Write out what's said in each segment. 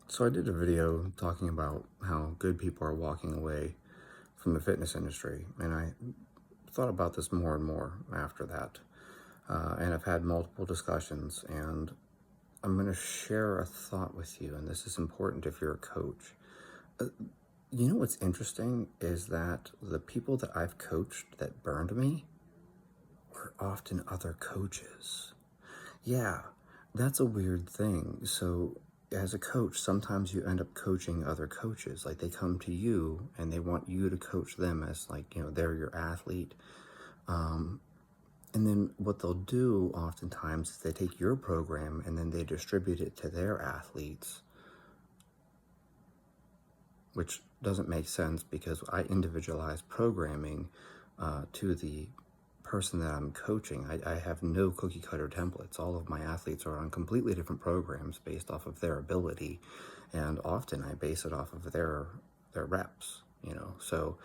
So I did a video talking about how good people are walking away from the fitness industry, and I thought about this more and more after that. And I've had multiple discussions, and I'm going to share a thought with you, and this is important if you're a coach. You know what's interesting is that the people that I've coached that burned me were often other coaches. Yeah, that's a weird thing. So, as a coach, sometimes you end up coaching other coaches. Like they come to you and they want you to coach them as, like, they're your athlete. And then what they'll do oftentimes is they take your program and then they distribute it to their athletes, which doesn't make sense because I individualize programming to the person that I'm coaching. I have no cookie cutter templates. All of my athletes are on completely different programs based off of their ability, and often I base it off of their reps. So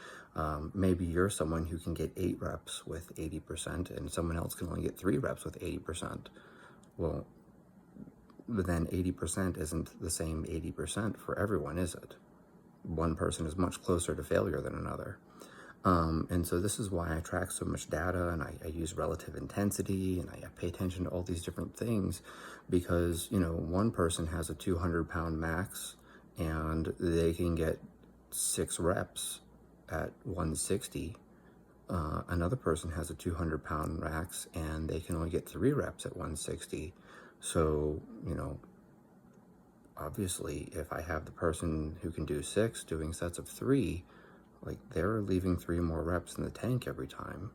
maybe you're someone who can get 8 reps with 80%, and someone else can only get 3 reps with 80%. Well, then 80% isn't the same 80% for everyone, is it? One person is much closer to failure than another. And so this is why I track so much data, and I use relative intensity, and I pay attention to all these different things because, one person has a 200-pound max and they can get 6 reps at 160. Another person has a 200-pound max and they can only get 3 reps at 160. So, obviously, if I have the person who can do 6 doing sets of 3, like, they're leaving 3 more reps in the tank every time.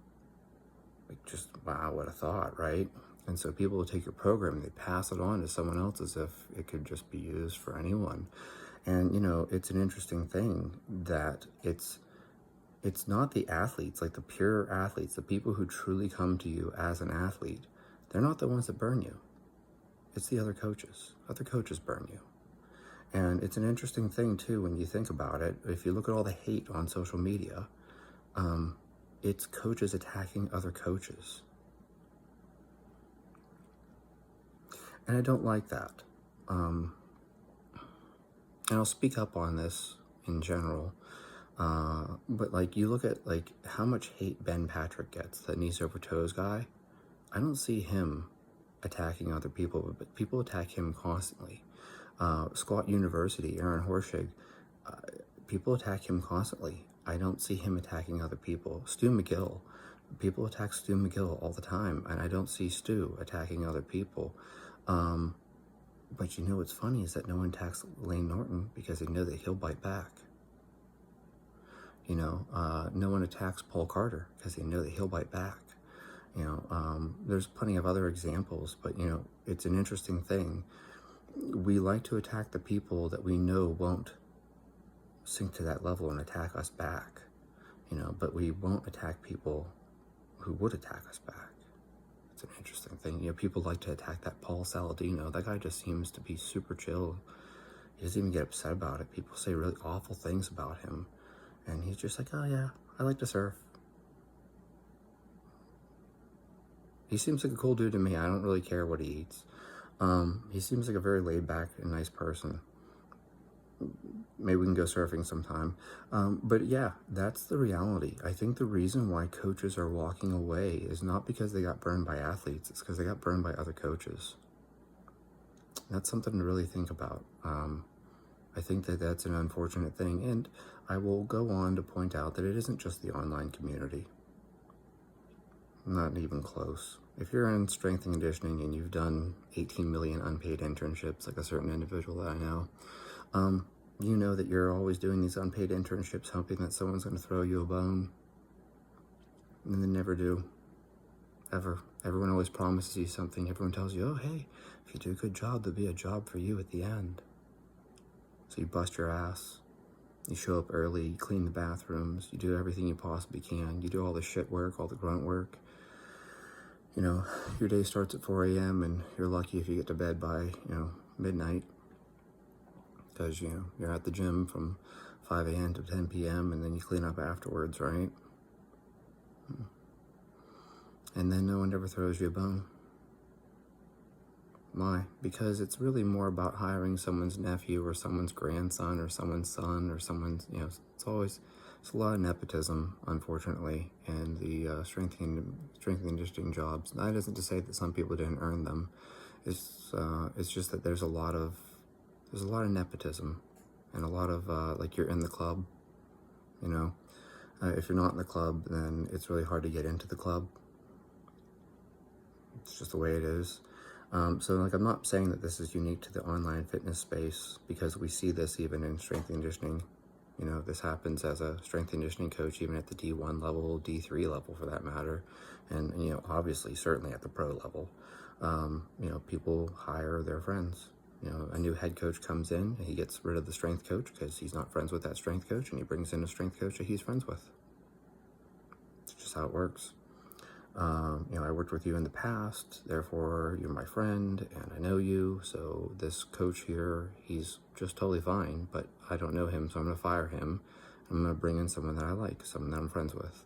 Like, just wow, what a thought, right? And so people will take your program and they pass it on to someone else as if it could just be used for anyone. And it's an interesting thing that it's not the athletes, like the pure athletes, the people who truly come to you as an athlete. They're not the ones that burn you. It's the other coaches. Other coaches burn you. And it's an interesting thing, too, when you think about it. If you look at all the hate on social media, it's coaches attacking other coaches. And I don't like that. And I'll speak up on this in general. But, like, you look at, like, how much hate Ben Patrick gets, the knees over toes guy. I don't see him attacking other people, but people attack him constantly. Squat University, Aaron Horschig, people attack him constantly. I don't see him attacking other people. Stu McGill, people attack Stu McGill all the time, and I don't see Stu attacking other people. But what's funny is that no one attacks Lane Norton because they know that he'll bite back. No one attacks Paul Carter because they know that he'll bite back. There's plenty of other examples, but it's an interesting thing. We like to attack the people that we know won't sink to that level and attack us back, but we won't attack people who would attack us back. It's an interesting thing. People like to attack that Paul Saladino. That guy just seems to be super chill. He doesn't even get upset about it. People say really awful things about him, and he's just like, oh yeah, I like to surf. He seems like a cool dude to me. I don't really care what he eats. He seems like a very laid-back and nice person. Maybe we can go surfing sometime. But yeah, that's the reality. I think the reason why coaches are walking away is not because they got burned by athletes. It's because they got burned by other coaches. That's something to really think about. I think that that's an unfortunate thing. And I will go on to point out that it isn't just the online community. Not even close. If you're in strength and conditioning and you've done 18 million unpaid internships, like a certain individual that I know, you know that you're always doing these unpaid internships hoping that someone's going to throw you a bone. And they never do. Ever. Everyone always promises you something. Everyone tells you, oh, hey, if you do a good job, there'll be a job for you at the end. So you bust your ass. You show up early, you clean the bathrooms, you do everything you possibly can. You do all the shit work, all the grunt work. Your day starts at 4 a.m. and you're lucky if you get to bed by, midnight. Because, you're at the gym from 5 a.m. to 10 p.m. and then you clean up afterwards, right? And then no one ever throws you a bone. Why? Because it's really more about hiring someone's nephew or someone's grandson or someone's son or someone's, it's a lot of nepotism, unfortunately, in the strength and conditioning jobs. That isn't to say that some people didn't earn them. It's just that there's a lot of nepotism and a lot of, like, you're in the club, you know. If you're not in the club, then it's really hard to get into the club. It's just the way it is. So, like, I'm not saying that this is unique to the online fitness space, because we see this even in strength and conditioning. This happens as a strength and conditioning coach, even at the D1 level, D3 level for that matter. And obviously, certainly at the pro level. People hire their friends. A new head coach comes in and he gets rid of the strength coach because he's not friends with that strength coach, and he brings in a strength coach that he's friends with. It's just how it works. I worked with you in the past, therefore you're my friend and I know you. So this coach here, he's just totally fine, but I don't know him, so I'm going to fire him. I'm going to bring in someone that I like, someone that I'm friends with.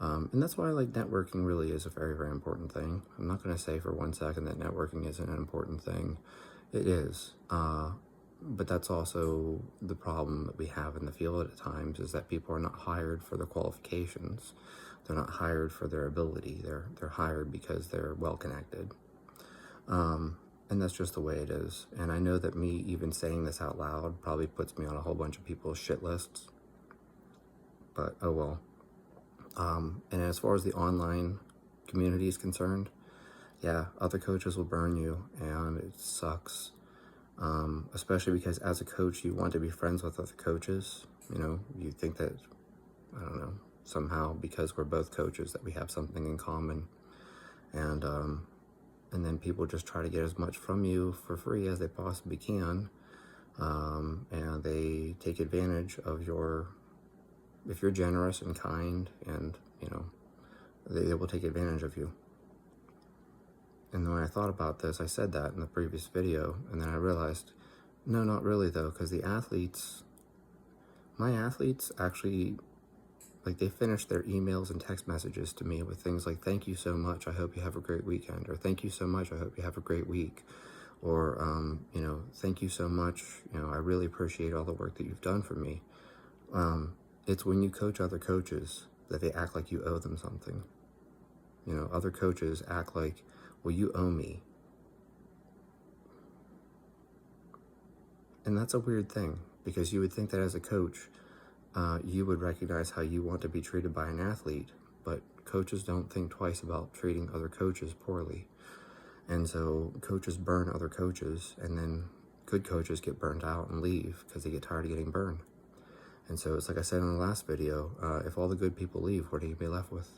And that's why, like, networking really is a very, very important thing. I'm not going to say for 1 second that networking isn't an important thing. It is. But that's also the problem that we have in the field at times, is that people are not hired for their qualifications. They're not hired for their ability. They're hired because they're well connected. And that's just the way it is. And I know that me even saying this out loud probably puts me on a whole bunch of people's shit lists. But oh well. And as far as the online community is concerned, yeah, other coaches will burn you, and it sucks. Especially because as a coach, you want to be friends with other coaches. You think that, I don't know, somehow because we're both coaches that we have something in common. And then people just try to get as much from you for free as they possibly can. And they take advantage of if you're generous and kind, and, they will take advantage of you. And when I thought about this, I said that in the previous video, and then I realized, no, not really though, because my athletes actually, like, they finish their emails and text messages to me with things like, thank you so much, I hope you have a great weekend, or thank you so much, I hope you have a great week, or, thank you so much, I really appreciate all the work that you've done for me. It's when you coach other coaches that they act like you owe them something. Other coaches act like, well, you owe me. And that's a weird thing, because you would think that as a coach, you would recognize how you want to be treated by an athlete, but coaches don't think twice about treating other coaches poorly. And so coaches burn other coaches, and then good coaches get burned out and leave because they get tired of getting burned. And so it's like I said in the last video, if all the good people leave, what are you going to be left with?